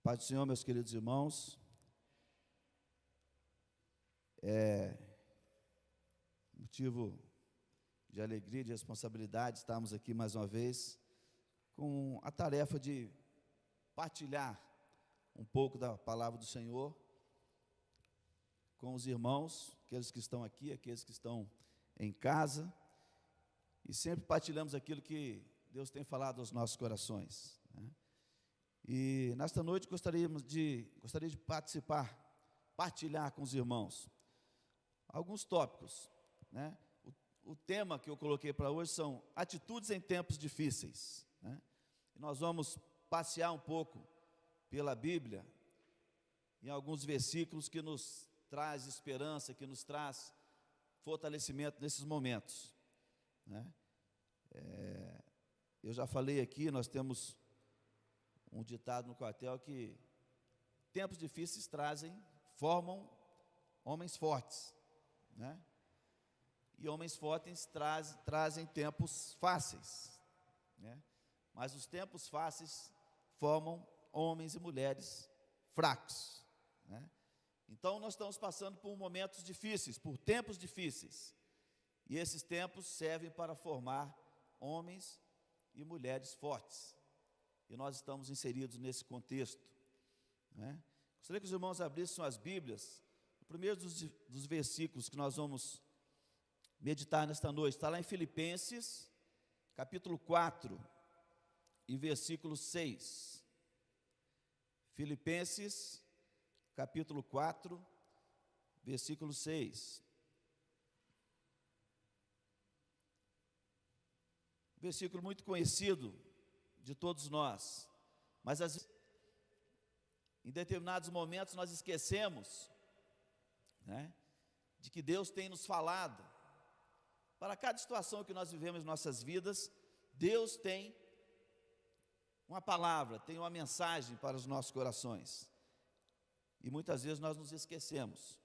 Paz do Senhor, meus queridos irmãos. Motivo de alegria e de responsabilidade estarmos aqui mais uma vez com a tarefa de partilhar um pouco da palavra do Senhor com os irmãos, aqueles que estão aqui, aqueles que estão em casa, e sempre partilhamos aquilo que Deus tem falado aos nossos corações, né? E nesta noite gostaria de partilhar com os irmãos alguns tópicos, né? O tema que eu coloquei para hoje são atitudes em tempos difíceis, né? E nós vamos passear um pouco pela Bíblia, em alguns versículos que nos traz esperança, que nos traz fortalecimento nesses momentos, né? Eu já falei aqui, nós temos um ditado no quartel que tempos difíceis formam homens fortes, né? E homens fortes trazem tempos fáceis, né? Mas os tempos fáceis formam homens e mulheres fracos, né? Então nós estamos passando por momentos difíceis, por tempos difíceis, e esses tempos servem para formar homens e mulheres fortes, e nós estamos inseridos nesse contexto, né? Gostaria que os irmãos abrissem as Bíblias. O primeiro dos versículos que nós vamos meditar nesta noite está lá em Filipenses, capítulo 4, e versículo 6. Filipenses, capítulo 4, versículo 6. Versículo muito conhecido de todos nós, mas em determinados momentos nós esquecemos, né, de que Deus tem nos falado. Para cada situação que nós vivemos em nossas vidas, Deus tem uma palavra, tem uma mensagem para os nossos corações, e muitas vezes nós nos esquecemos.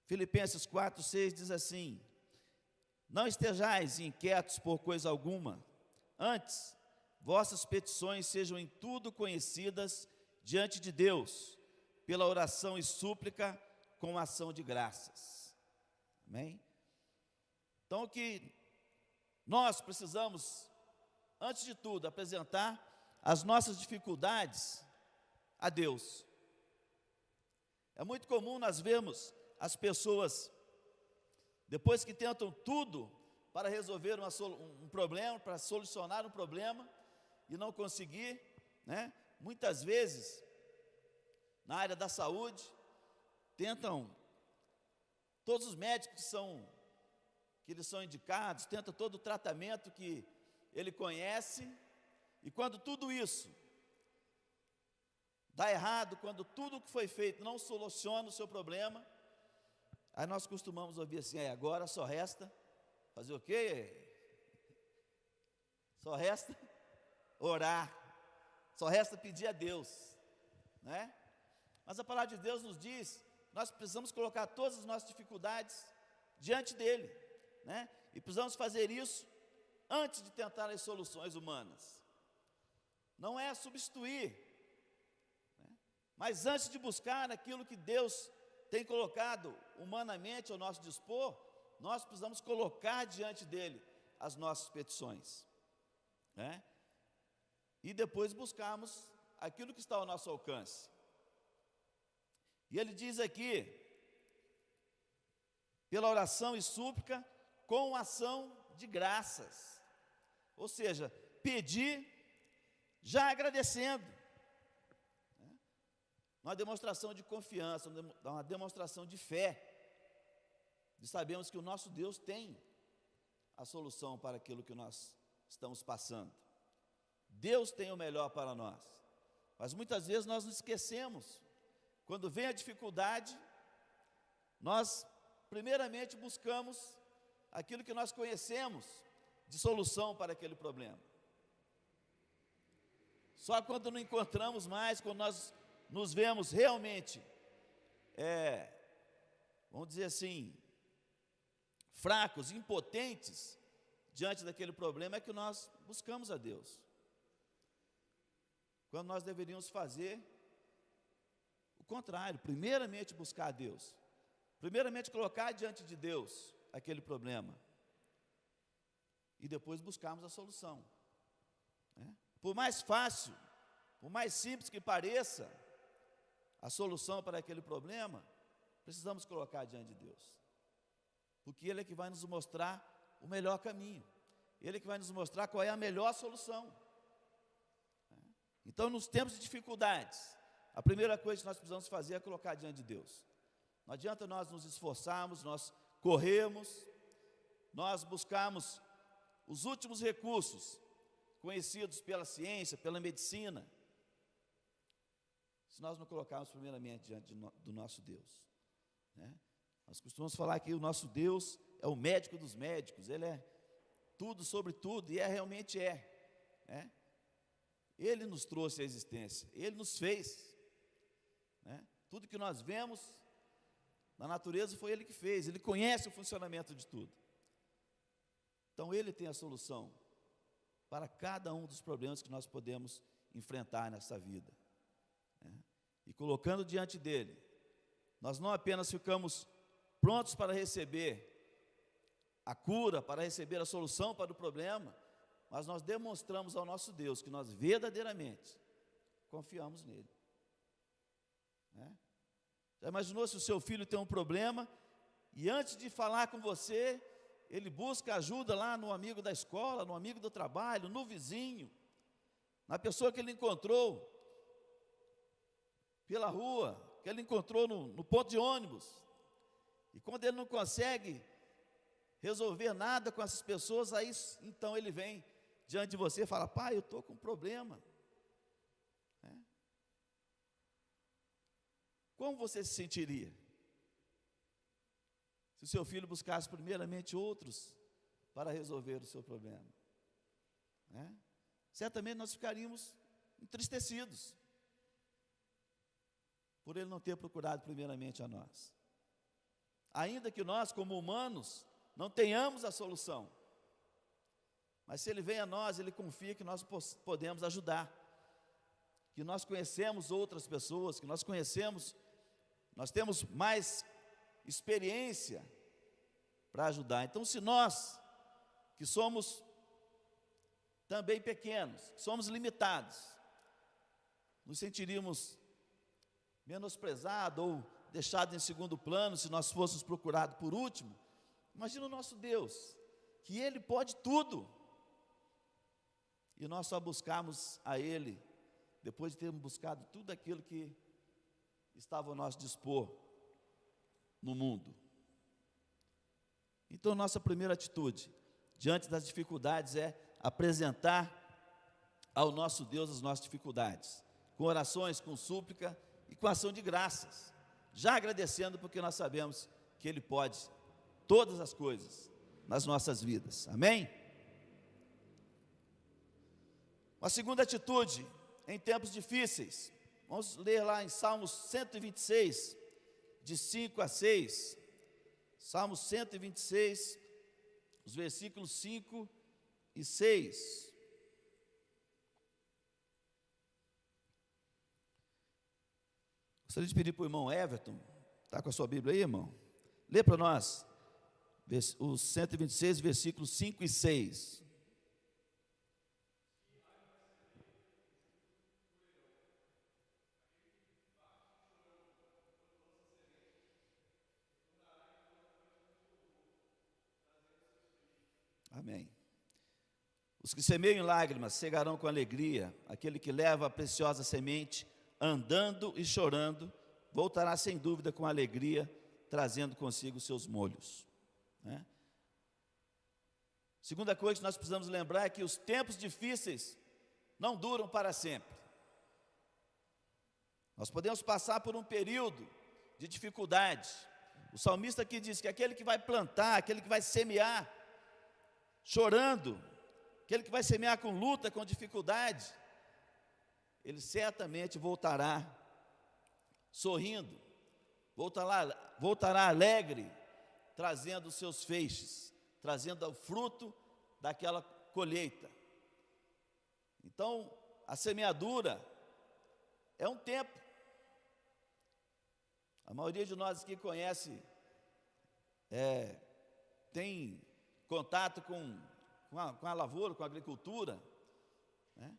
Filipenses 4, 6 diz assim: não estejais inquietos por coisa alguma, antes, vossas petições sejam em tudo conhecidas diante de Deus, pela oração e súplica com ação de graças. Amém? Então, o que nós precisamos, antes de tudo, apresentar as nossas dificuldades a Deus. É muito comum nós vermos as pessoas, depois que tentam tudo para resolver um problema, para solucionar um problema, e não conseguir, né? Muitas vezes, na área da saúde, tentam, todos os médicos que eles são indicados, tentam todo o tratamento que ele conhece, e quando tudo isso dá errado, quando tudo que foi feito não soluciona o seu problema, aí nós costumamos ouvir assim: agora só resta fazer o quê? Só resta orar, só resta pedir a Deus, né? Mas a palavra de Deus nos diz, nós precisamos colocar todas as nossas dificuldades diante dele, né? E precisamos fazer isso antes de tentar as soluções humanas. Não é substituir, né? Mas antes de buscar aquilo que Deus tem colocado humanamente ao nosso dispor, nós precisamos colocar diante dele as nossas petições, né? E depois buscarmos aquilo que está ao nosso alcance. E ele diz aqui, pela oração e súplica com ação de graças, ou seja, pedir já agradecendo, né? Uma demonstração de confiança, uma demonstração de fé, de sabermos que o nosso Deus tem a solução para aquilo que nós estamos passando. Deus tem o melhor para nós, mas muitas vezes nós nos esquecemos. Quando vem a dificuldade, nós primeiramente buscamos aquilo que nós conhecemos de solução para aquele problema. Só quando não encontramos mais, quando nós nos vemos realmente, vamos dizer assim, fracos, impotentes diante daquele problema, é que nós buscamos a Deus. quando nós deveríamos fazer o contrário, primeiramente buscar a Deus, primeiramente colocar diante de Deus aquele problema, e depois buscarmos a solução, né? Por mais fácil, por mais simples que pareça a solução para aquele problema, precisamos colocar diante de Deus, porque Ele é que vai nos mostrar o melhor caminho, Ele é que vai nos mostrar qual é a melhor solução. Então, nos tempos de dificuldades, a primeira coisa que nós precisamos fazer é colocar diante de Deus. Não adianta nós nos esforçarmos, nós corrermos, nós buscarmos os últimos recursos conhecidos pela ciência, pela medicina, se nós não colocarmos primeiramente diante do nosso Deus, né? Nós costumamos falar que o nosso Deus é o médico dos médicos, Ele é tudo sobre tudo, e realmente né? Ele nos trouxe à existência, Ele nos fez, né? Tudo que nós vemos na natureza foi Ele que fez, Ele conhece o funcionamento de tudo. Então Ele tem a solução para cada um dos problemas que nós podemos enfrentar nessa vida, né? E colocando diante dEle, nós não apenas ficamos prontos para receber a cura, para receber a solução para o problema, mas nós demonstramos ao nosso Deus que nós verdadeiramente confiamos nele, né? Já imaginou se o seu filho tem um problema e antes de falar com você, ele busca ajuda lá no amigo da escola, no amigo do trabalho, no vizinho, na pessoa que ele encontrou pela rua, que ele encontrou no ponto de ônibus. E quando ele não consegue resolver nada com essas pessoas, aí então ele vem diante de você e fala: pai, eu estou com um problema, né? Como você se sentiria se o seu filho buscasse primeiramente outros para resolver o seu problema, né? Certamente nós ficaríamos entristecidos por ele não ter procurado primeiramente a nós, ainda que nós, como humanos, não tenhamos a solução, mas se ele vem a nós, ele confia que nós podemos ajudar, que nós conhecemos outras pessoas, que nós temos mais experiência para ajudar. Então, se nós, que somos também pequenos, que somos limitados, nos sentiríamos menosprezados ou deixados em segundo plano se nós fôssemos procurados por último, imagina o nosso Deus, que Ele pode tudo, e nós só buscarmos a Ele depois de termos buscado tudo aquilo que estava ao nosso dispor no mundo. Então, nossa primeira atitude diante das dificuldades é apresentar ao nosso Deus as nossas dificuldades, com orações, com súplica e com ação de graças, já agradecendo porque nós sabemos que Ele pode todas as coisas nas nossas vidas, amém? Uma segunda atitude em tempos difíceis, vamos ler lá em Salmos 126, de 5 a 6, Salmos 126, os versículos 5 e 6. Gostaria de pedir para o irmão Everton, está com a sua Bíblia aí, irmão? Lê para nós, os 126, versículos 5 e 6. Amém. Os que semeiam em lágrimas cegarão com alegria, aquele que leva a preciosa semente, andando e chorando, voltará sem dúvida com alegria, trazendo consigo os seus molhos, né? Segunda coisa que nós precisamos lembrar é que os tempos difíceis não duram para sempre. Nós podemos passar por um período de dificuldade. O salmista aqui diz que aquele que vai plantar, aquele que vai semear chorando, aquele que vai semear com luta, com dificuldade, ele certamente voltará sorrindo, voltará alegre, trazendo os seus feixes, trazendo o fruto daquela colheita. Então, a semeadura é um tempo. A maioria de nós aqui conhece, tem contato com a lavoura, com a agricultura, né?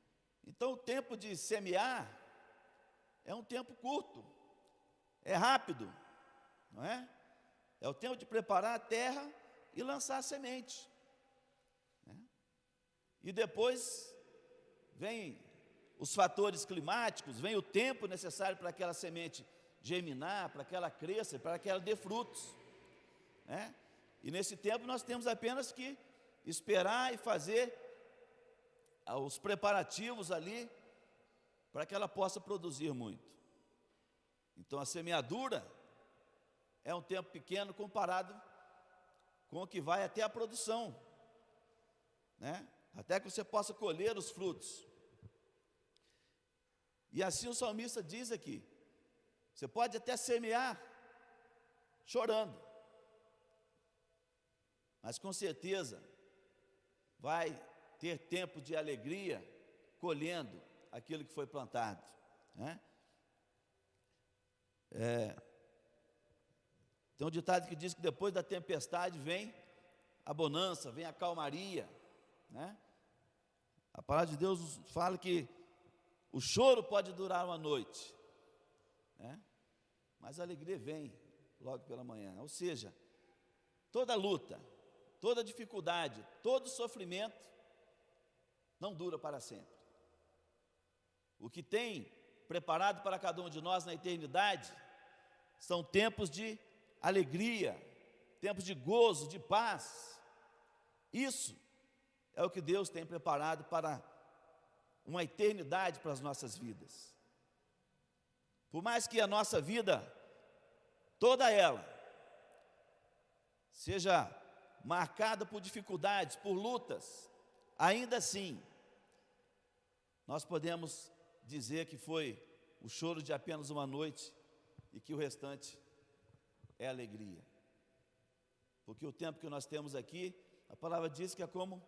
Então o tempo de semear é um tempo curto, é rápido, não é? É o tempo de preparar a terra e lançar a semente, né? E depois vem os fatores climáticos, vem o tempo necessário para aquela semente germinar, para que ela cresça, para que ela dê frutos, né? E nesse tempo nós temos apenas que esperar e fazer os preparativos ali para que ela possa produzir muito. Então a semeadura é um tempo pequeno comparado com o que vai até a produção, né? Até que você possa colher os frutos. E assim o salmista diz aqui: você pode até semear chorando, mas com certeza vai ter tempo de alegria colhendo aquilo que foi plantado, né? Tem um ditado que diz que depois da tempestade vem a bonança, vem a calmaria, né? A palavra de Deus fala que o choro pode durar uma noite, né? Mas a alegria vem logo pela manhã. Ou seja, toda luta, toda dificuldade, todo sofrimento não dura para sempre. O que tem preparado para cada um de nós na eternidade são tempos de alegria, tempos de gozo, de paz. Isso é o que Deus tem preparado para uma eternidade para as nossas vidas. Por mais que a nossa vida, toda ela, seja marcada por dificuldades, por lutas, ainda assim, nós podemos dizer que foi o choro de apenas uma noite e que o restante é alegria. Porque o tempo que nós temos aqui, a palavra diz que é como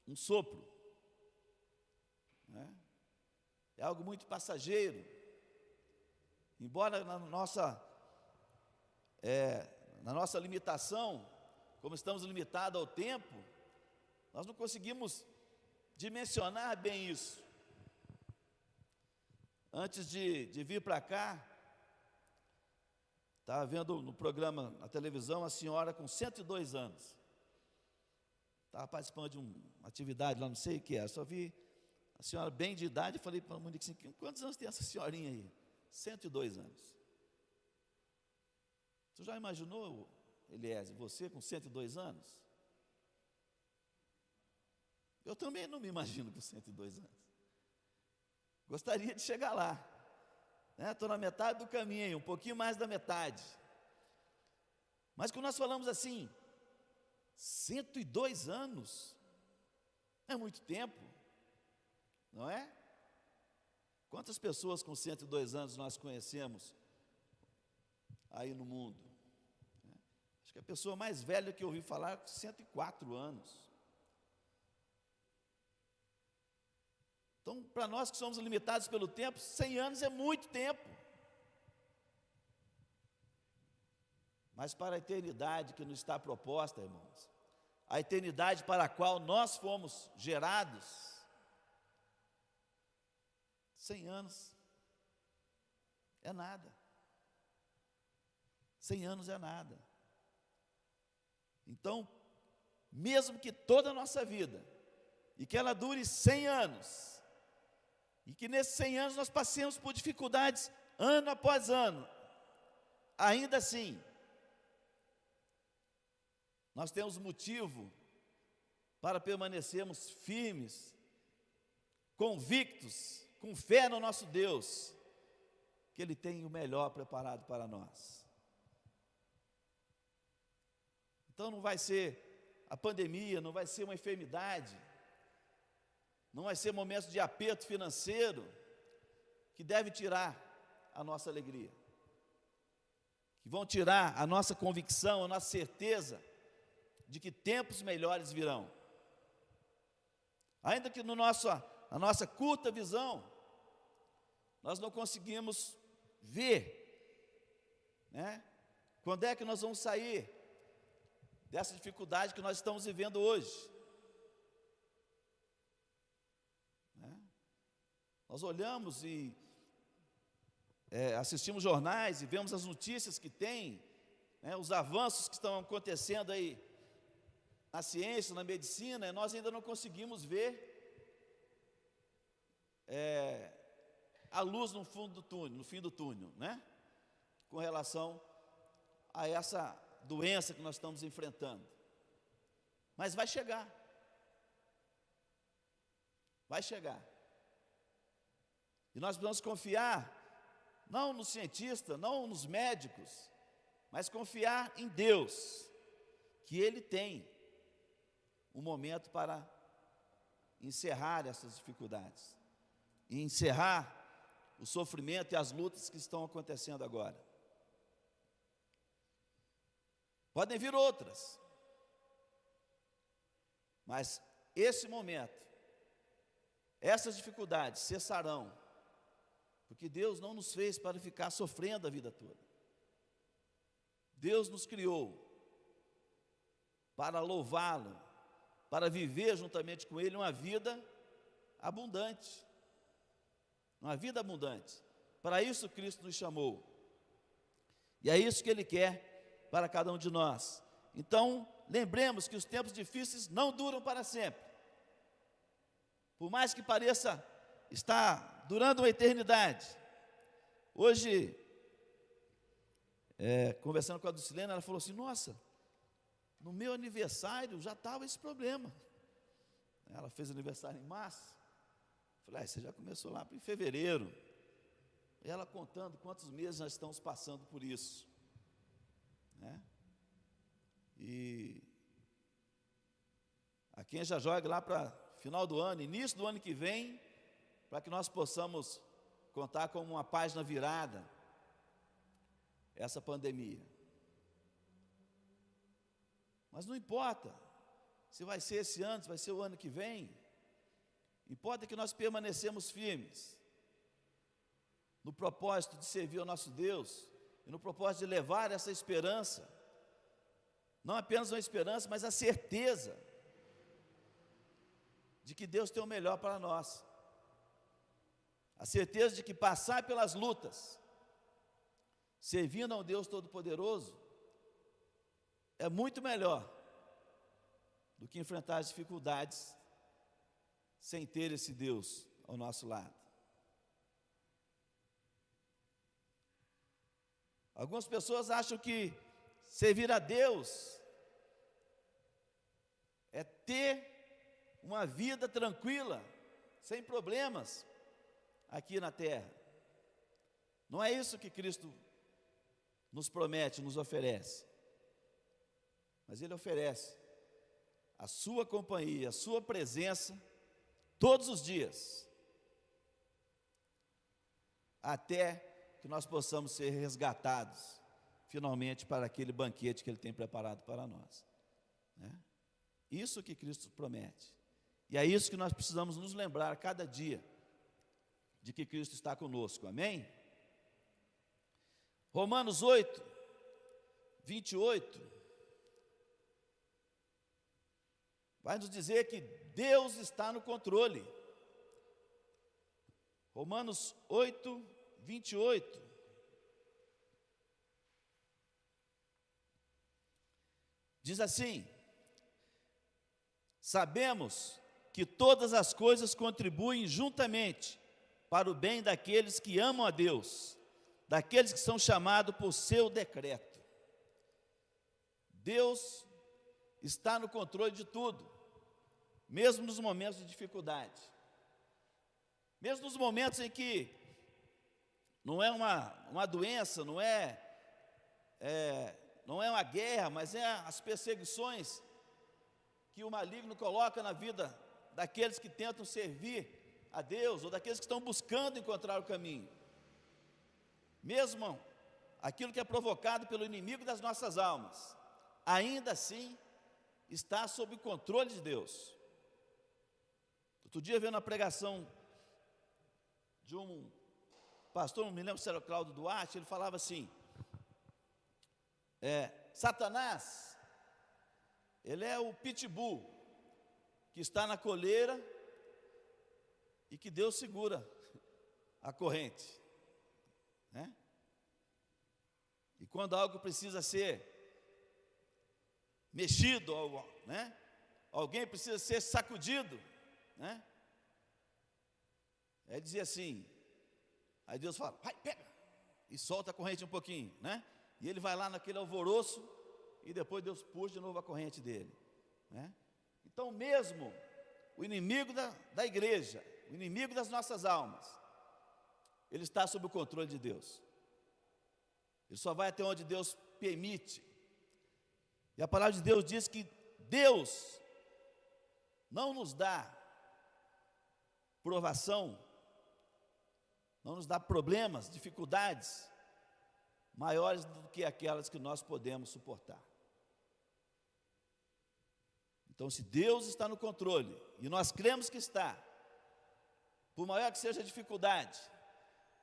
um sopro, né? É algo muito passageiro. Embora na nossa limitação, como estamos limitados ao tempo, nós não conseguimos dimensionar bem isso. Antes de vir para cá, estava vendo no programa, na televisão, uma senhora com 102 anos. Estava participando de uma atividade lá, não sei o que era, só vi a senhora bem de idade, falei para a Monique assim: quantos anos tem essa senhorinha aí? 102 anos. Você já imaginou, Eliézer, você com 102 anos? Eu também não me imagino com 102 anos. Gostaria de chegar lá, né? Estou na metade do caminho, um pouquinho mais da metade. Mas quando nós falamos assim, 102 anos, é muito tempo, não é? Quantas pessoas com 102 anos nós conhecemos aí no mundo? Acho que a pessoa mais velha que eu ouvi falar é com 104 anos. Então, para nós que somos limitados pelo tempo, 100 anos é muito tempo. Mas para a eternidade que nos está proposta, irmãos, a eternidade para a qual nós fomos gerados, 100 anos é nada. 100 anos é nada. Então, mesmo que toda a nossa vida, e que ela dure 100 anos, e que nesses 100 anos nós passemos por dificuldades ano após ano, ainda assim, nós temos motivo para permanecermos firmes, convictos, com fé no nosso Deus, que Ele tem o melhor preparado para nós. Então não vai ser a pandemia, não vai ser uma enfermidade, não vai ser momento de aperto financeiro que deve tirar a nossa alegria, que vão tirar a nossa convicção, a nossa certeza de que tempos melhores virão. Ainda que na nossa curta visão, nós não conseguimos ver, né? Quando é que nós vamos sair dessa dificuldade que nós estamos vivendo hoje? Né? Nós olhamos e assistimos jornais e vemos as notícias que tem, né, os avanços que estão acontecendo aí na ciência, na medicina, e nós ainda não conseguimos ver a luz no fundo do túnel, no fim do túnel, né? Com relação a essa doença que nós estamos enfrentando. Mas vai chegar. Vai chegar. E nós precisamos confiar, não nos cientistas, não nos médicos, mas confiar em Deus, que Ele tem um momento para encerrar essas dificuldades, e encerrar o sofrimento e as lutas que estão acontecendo agora. Podem vir outras, mas esse momento, essas dificuldades cessarão, porque Deus não nos fez para ficar sofrendo a vida toda. Deus nos criou para louvá-lo, para viver juntamente com Ele uma vida abundante. Uma vida abundante. Para isso Cristo nos chamou. E é isso que Ele quer para cada um de nós. Então, lembremos que os tempos difíceis não duram para sempre. Por mais que pareça estar durando uma eternidade. Hoje, conversando com a Dulcilene, ela falou assim: nossa, no meu aniversário já estava esse problema. Ela fez aniversário em março. Falei, você já começou lá em fevereiro. E ela contando quantos meses nós estamos passando por isso, né? E a quem já joga lá para final do ano, início do ano que vem, para que nós possamos contar como uma página virada essa pandemia. Mas não importa se vai ser esse ano, se vai ser o ano que vem. Importa que nós permanecemos firmes no propósito de servir ao nosso Deus e no propósito de levar essa esperança, não apenas uma esperança, mas a certeza de que Deus tem o melhor para nós, a certeza de que passar pelas lutas, servindo ao Deus Todo-Poderoso, é muito melhor do que enfrentar as dificuldades sem ter esse Deus ao nosso lado. Algumas pessoas acham que servir a Deus é ter uma vida tranquila, sem problemas, aqui na terra. Não é isso que Cristo nos promete, nos oferece. Mas Ele oferece a sua companhia, a sua presença, todos os dias, até que nós possamos ser resgatados, finalmente, para aquele banquete que Ele tem preparado para nós, né? Isso que Cristo promete, e é isso que nós precisamos nos lembrar cada dia, de que Cristo está conosco, amém? Romanos 8, 28, vai nos dizer que Deus está no controle. Romanos 8, 28. Diz assim: sabemos que todas as coisas contribuem juntamente para o bem daqueles que amam a Deus, daqueles que são chamados por seu decreto. Deus está no controle de tudo, mesmo nos momentos de dificuldade, mesmo nos momentos em que não é uma doença, não é uma guerra, mas é as perseguições que o maligno coloca na vida daqueles que tentam servir a Deus, ou daqueles que estão buscando encontrar o caminho. Mesmo aquilo que é provocado pelo inimigo das nossas almas, ainda assim está sob o controle de Deus. Outro dia, vendo a pregação de um pastor, não me lembro se era o Cláudio Duarte, ele falava assim, Satanás, ele é o pitbull, que está na coleira e que Deus segura a corrente, né? E quando algo precisa ser mexido, né? Alguém precisa ser sacudido, né? Ele dizia assim, aí Deus fala, vai, pega, e solta a corrente um pouquinho, né? E ele vai lá naquele alvoroço, e depois Deus puxa de novo a corrente dele, né? Então mesmo o inimigo da igreja, o inimigo das nossas almas, ele está sob o controle de Deus. Ele só vai até onde Deus permite. E a palavra de Deus diz que Deus não nos dá provação, não nos dá problemas, dificuldades maiores do que aquelas que nós podemos suportar. Então, se Deus está no controle, e nós cremos que está, por maior que seja a dificuldade,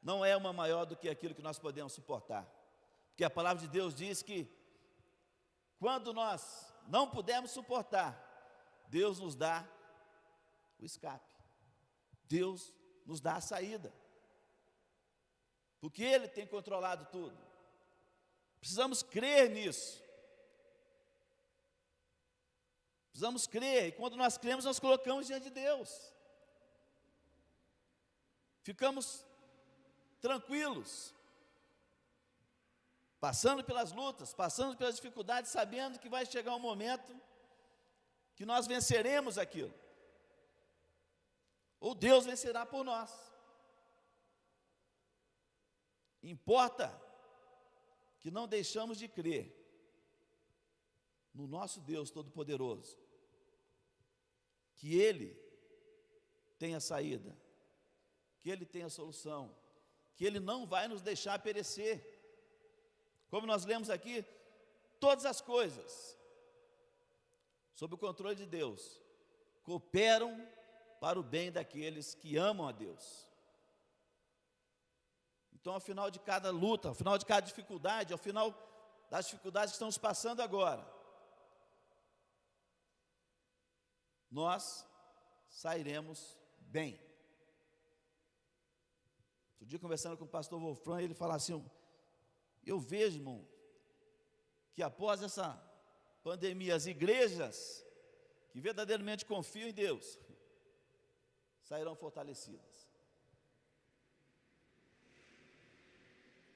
não é uma maior do que aquilo que nós podemos suportar. Porque a palavra de Deus diz que, quando nós não pudermos suportar, Deus nos dá o escape. Deus nos dá a saída. Porque Ele tem controlado tudo. Precisamos crer nisso. Precisamos crer, e quando nós cremos, nós colocamos diante de Deus. Ficamos tranquilos, passando pelas lutas, passando pelas dificuldades, sabendo que vai chegar um momento que nós venceremos aquilo, ou Deus vencerá por nós. Importa que não deixamos de crer no nosso Deus Todo-Poderoso, que Ele tem a saída, que Ele tem a solução, que Ele não vai nos deixar perecer. Como nós lemos aqui, todas as coisas, sob o controle de Deus, cooperam para o bem daqueles que amam a Deus. Então, ao final de cada luta, ao final de cada dificuldade, ao final das dificuldades que estamos passando agora, nós sairemos bem. Outro dia, conversando com o pastor Wolfram, ele falava assim, eu vejo, irmão, que após essa pandemia, as igrejas que verdadeiramente confiam em Deus, sairão fortalecidas.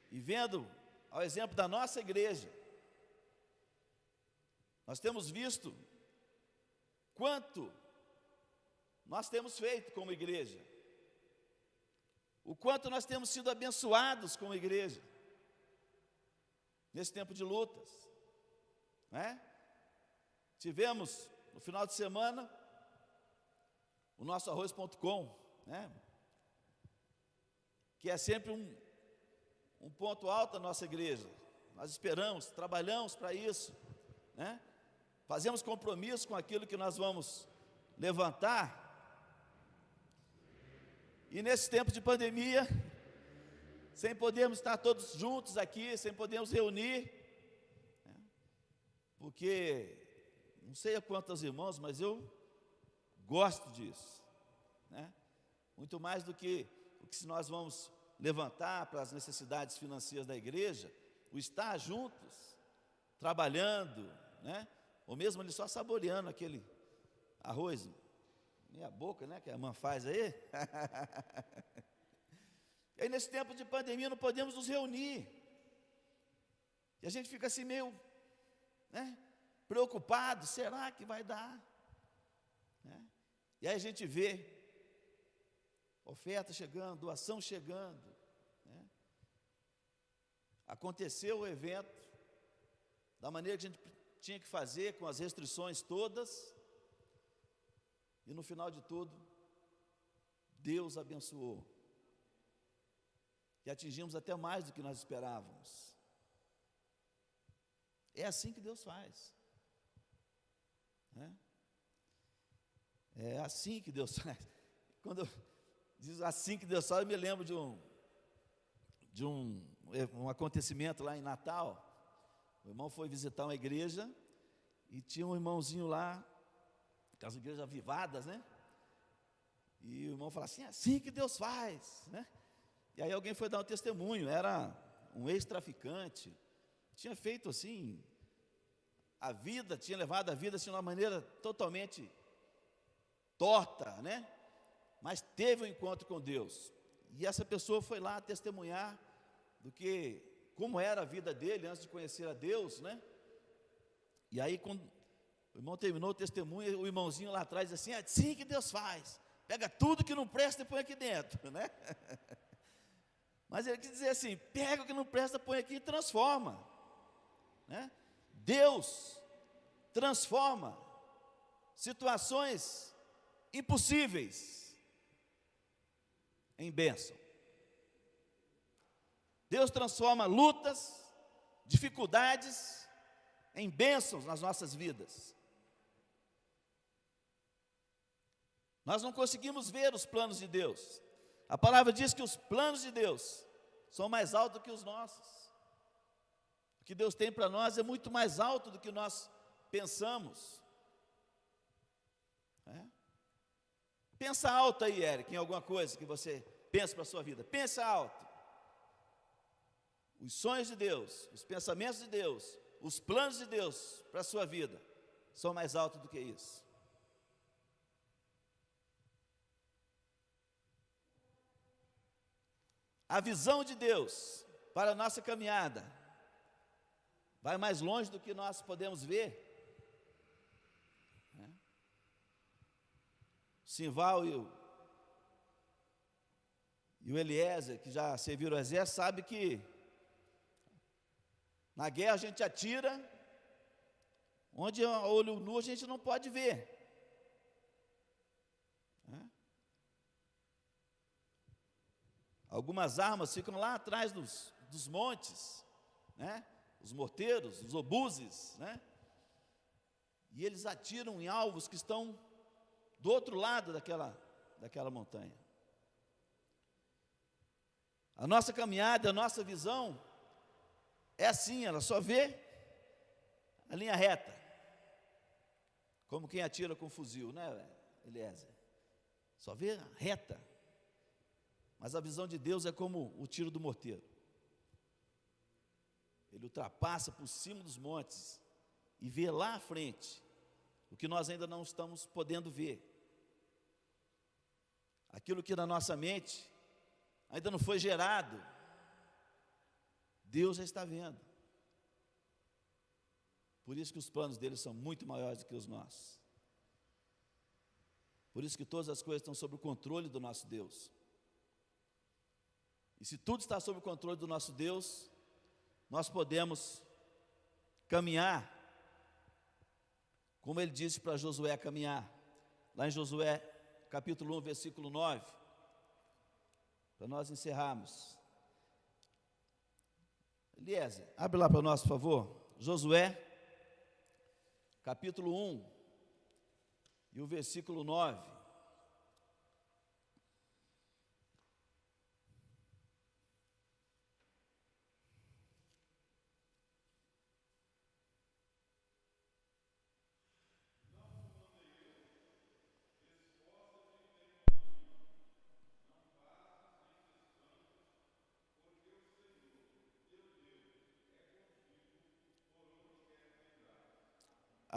E vendo ao exemplo da nossa igreja, nós temos visto quanto nós temos feito como igreja, o quanto nós temos sido abençoados como igreja, nesse tempo de lutas, né? Tivemos, no final de semana, o nosso arroz.com, né? Que é sempre um ponto alto da nossa igreja. Nós esperamos, trabalhamos para isso, né? Fazemos compromisso com aquilo que nós vamos levantar. E nesse tempo de pandemia, sem podermos estar todos juntos aqui, sem podermos reunir, né? Porque, não sei a quantos irmãos, mas eu gosto disso, né? Muito mais do que o que nós vamos levantar para as necessidades financeiras da igreja, o estar juntos, trabalhando, né? Ou mesmo ali só saboreando aquele arroz, meia boca, né, que a irmã faz aí. E aí nesse tempo de pandemia não podemos nos reunir, e a gente fica assim meio, né, preocupado, será que vai dar? Né? E aí a gente vê oferta chegando, doação chegando, né? Aconteceu o evento da maneira que a gente tinha que fazer, com as restrições todas, e no final de tudo, Deus abençoou, e atingimos até mais do que nós esperávamos. É assim que Deus faz, né? É assim que Deus faz. Quando diz assim que Deus faz, eu me lembro de de um acontecimento lá em Natal. O irmão foi visitar uma igreja e tinha um irmãozinho lá, aquelas igrejas avivadas, né? E o irmão falou assim, é assim que Deus faz, né? E aí alguém foi dar um testemunho, era um ex-traficante, tinha feito assim, tinha levado a vida assim, de uma maneira totalmente torta, né? Mas teve um encontro com Deus. E essa pessoa foi lá testemunhar como era a vida dele antes de conhecer a Deus, né? E aí, quando o irmão terminou o testemunho, o irmãozinho lá atrás disse assim, é assim que Deus faz, pega tudo que não presta e põe aqui dentro, né? Mas ele quis dizer assim, pega o que não presta, põe aqui e transforma, né? Deus transforma situações impossíveis em bênção. Deus transforma lutas, dificuldades em bênçãos nas nossas vidas. Nós não conseguimos ver os planos de Deus. A palavra diz que os planos de Deus são mais altos do que os nossos. O que Deus tem para nós é muito mais alto do que nós pensamos. Pensa alto aí, Eric, em alguma coisa que você pensa para a sua vida. Pensa alto. Os sonhos de Deus, os pensamentos de Deus, os planos de Deus para a sua vida são mais altos do que isso. A visão de Deus para a nossa caminhada vai mais longe do que nós podemos ver. O Simval e o Eliezer, que já serviram o exército, sabe que na guerra a gente atira, onde a olho nu a gente não pode ver. Algumas armas ficam lá atrás dos montes, né? Os morteiros, os obuses, né? E eles atiram em alvos que estão do outro lado daquela montanha. A nossa caminhada, a nossa visão é assim, ela só vê a linha reta, como quem atira com fuzil, né, Eliezer? Só vê a reta. Mas a visão de Deus é como o tiro do morteiro. Ele ultrapassa por cima dos montes e vê lá à frente o que nós ainda não estamos podendo ver. Aquilo que na nossa mente ainda não foi gerado, Deus já está vendo. Por isso que os planos dele são muito maiores do que os nossos. Por isso que todas as coisas estão sob o controle do nosso Deus. E se tudo está sob o controle do nosso Deus, nós podemos caminhar como ele disse para Josué caminhar, lá em Josué capítulo 1, versículo 9, para nós encerrarmos. Eliezer, abre lá para nós, por favor. Josué capítulo 1 e o versículo 9.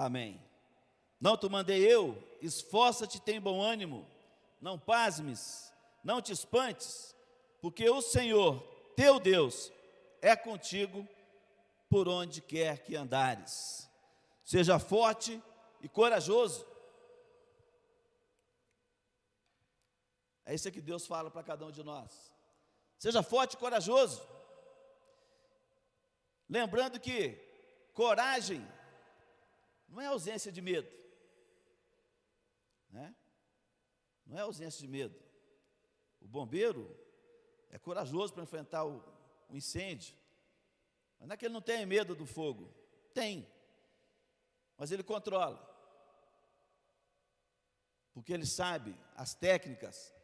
Amém. Não te mandei eu, esforça-te, tem bom ânimo, não pasmes, não te espantes, porque o Senhor, teu Deus, é contigo por onde quer que andares. Seja forte e corajoso. É isso que Deus fala para cada um de nós. Seja forte e corajoso. Lembrando que coragem não é ausência de medo, né? Não é ausência de medo. O bombeiro é corajoso para enfrentar o incêndio, mas não é que ele não tenha medo do fogo, tem, mas ele controla, porque ele sabe as técnicas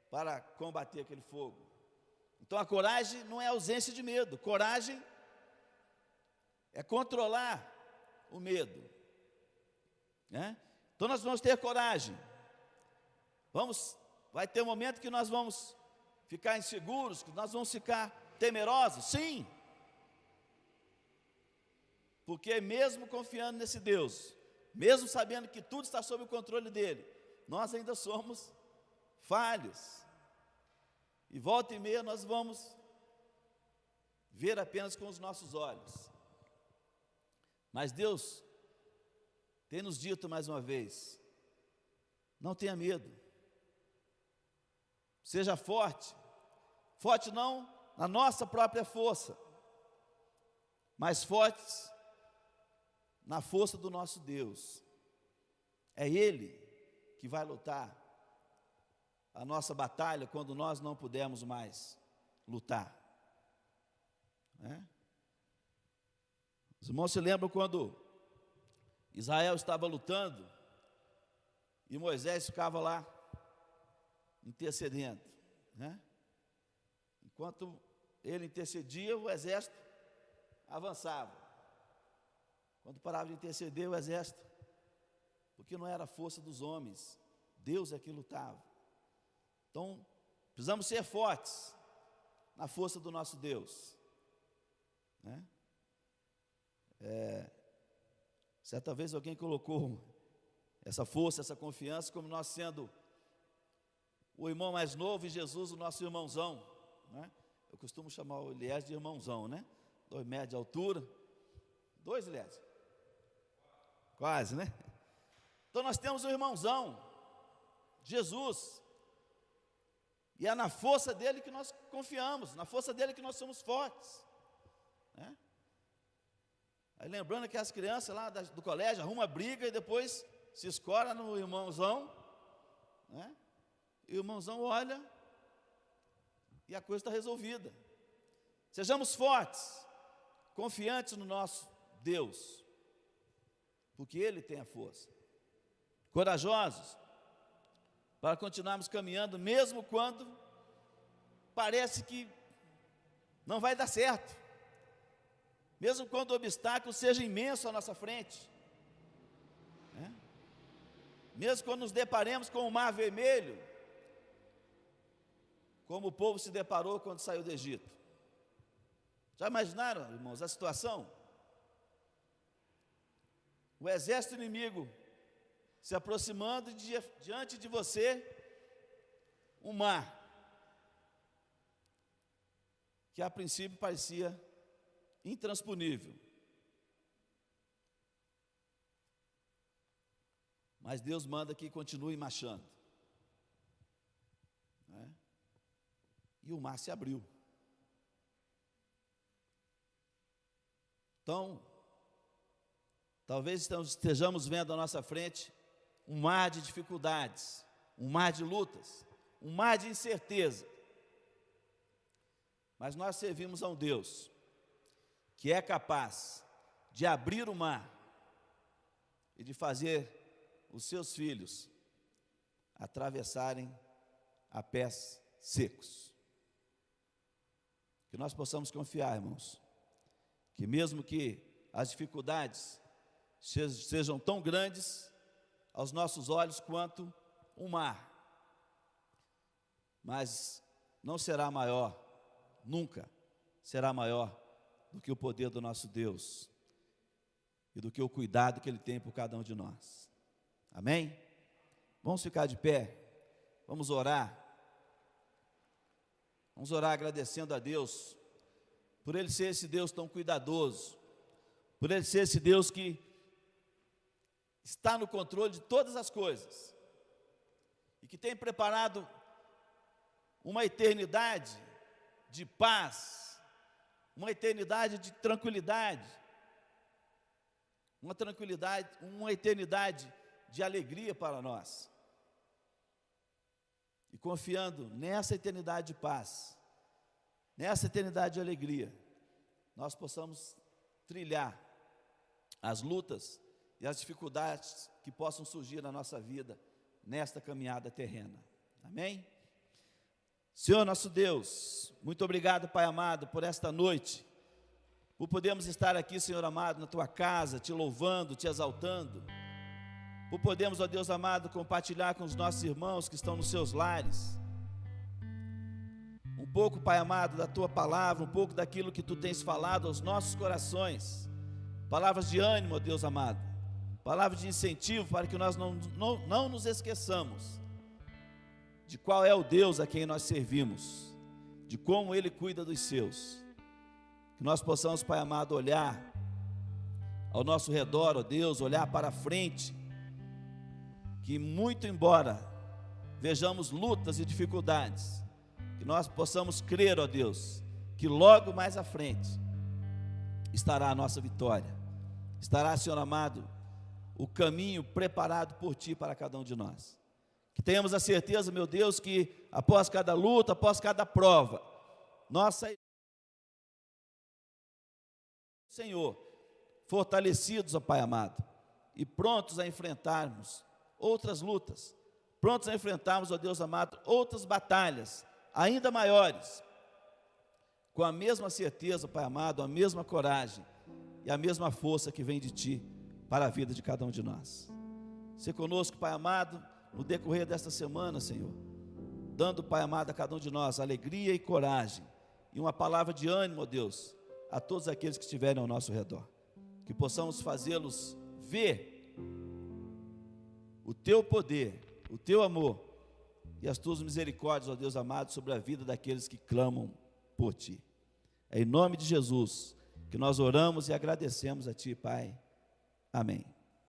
para combater aquele fogo. Então a coragem não é ausência de medo, coragem é controlar o medo, né? Então nós vamos ter coragem, vai ter um momento que nós vamos ficar inseguros, que nós vamos ficar temerosos, sim, porque mesmo confiando nesse Deus, mesmo sabendo que tudo está sob o controle dele, nós ainda somos falhos, e volta e meia nós vamos ver apenas com os nossos olhos, mas Deus tem nos dito mais uma vez, não tenha medo, seja forte, forte não na nossa própria força, mas fortes na força do nosso Deus. É Ele que vai lutar a nossa batalha quando nós não pudermos mais lutar, né? Os irmãos se lembram quando Israel estava lutando e Moisés ficava lá intercedendo, né? Enquanto ele intercedia, o exército avançava. Quando parava de interceder, o exército, porque não era a força dos homens, Deus é que lutava. Então, precisamos ser fortes na força do nosso Deus, né? Certa vez alguém colocou essa força, essa confiança, como nós sendo o irmão mais novo e Jesus o nosso irmãozão, né? Eu costumo chamar o Elias de irmãozão, né? 2 metros de altura, 2, Elias? Quase, né? Então nós temos um irmãozão, Jesus, e é na força dele que nós confiamos, na força dele que nós somos fortes, né? Aí lembrando que as crianças lá do colégio arrumam briga e depois se escora no irmãozão, né? E o irmãozão olha e a coisa está resolvida. Sejamos fortes, confiantes no nosso Deus, porque Ele tem a força. Corajosos, para continuarmos caminhando, mesmo quando parece que não vai dar certo, mesmo quando o obstáculo seja imenso à nossa frente, né? Mesmo quando nos deparemos com o mar vermelho, como o povo se deparou quando saiu do Egito. Já imaginaram, irmãos, a situação? O exército inimigo se aproximando diante de você, um mar que a princípio parecia intransponível, mas Deus manda que continue marchando, né? E o mar se abriu. Então, talvez estejamos vendo à nossa frente um mar de dificuldades, um mar de lutas, um mar de incerteza, mas nós servimos a um Deus que é capaz de abrir o mar e de fazer os seus filhos atravessarem a pés secos. Que nós possamos confiar, irmãos, que mesmo que as dificuldades sejam tão grandes aos nossos olhos quanto o mar, mas não será maior, nunca será maior do que o poder do nosso Deus e do que o cuidado que Ele tem por cada um de nós. Amém? Vamos ficar de pé, vamos orar agradecendo a Deus por Ele ser esse Deus tão cuidadoso, por Ele ser esse Deus que está no controle de todas as coisas e que tem preparado uma eternidade de paz, uma eternidade de tranquilidade, uma eternidade de alegria para nós. E confiando nessa eternidade de paz, nessa eternidade de alegria, nós possamos trilhar as lutas e as dificuldades que possam surgir na nossa vida nesta caminhada terrena. Amém? Senhor nosso Deus, muito obrigado, Pai amado, por esta noite, por podermos estar aqui, Senhor amado, na Tua casa, Te louvando, Te exaltando, por podermos, ó Deus amado, compartilhar com os nossos irmãos que estão nos seus lares, um pouco, Pai amado, da Tua palavra, um pouco daquilo que Tu tens falado aos nossos corações, palavras de ânimo, ó Deus amado, palavras de incentivo para que nós não nos esqueçamos de qual é o Deus a quem nós servimos, de como Ele cuida dos seus, que nós possamos, Pai amado, olhar ao nosso redor, ó Deus, olhar para frente, que muito embora vejamos lutas e dificuldades, que nós possamos crer, ó Deus, que logo mais à frente estará a nossa vitória, estará, Senhor amado, o caminho preparado por Ti para cada um de nós. Que tenhamos a certeza, meu Deus, que após cada luta, após cada prova, nós sairemos, Senhor, fortalecidos, ó Pai amado, e prontos a enfrentarmos outras lutas, prontos a enfrentarmos, ó Deus amado, outras batalhas, ainda maiores, com a mesma certeza, Pai amado, a mesma coragem e a mesma força que vem de Ti para a vida de cada um de nós. Se conosco, Pai amado, no decorrer desta semana, Senhor, dando, Pai amado, a cada um de nós alegria e coragem, e uma palavra de ânimo, ó Deus, a todos aqueles que estiverem ao nosso redor, que possamos fazê-los ver o Teu poder, o Teu amor, e as Tuas misericórdias, ó Deus amado, sobre a vida daqueles que clamam por Ti. É em nome de Jesus que nós oramos e agradecemos a Ti, Pai. Amém.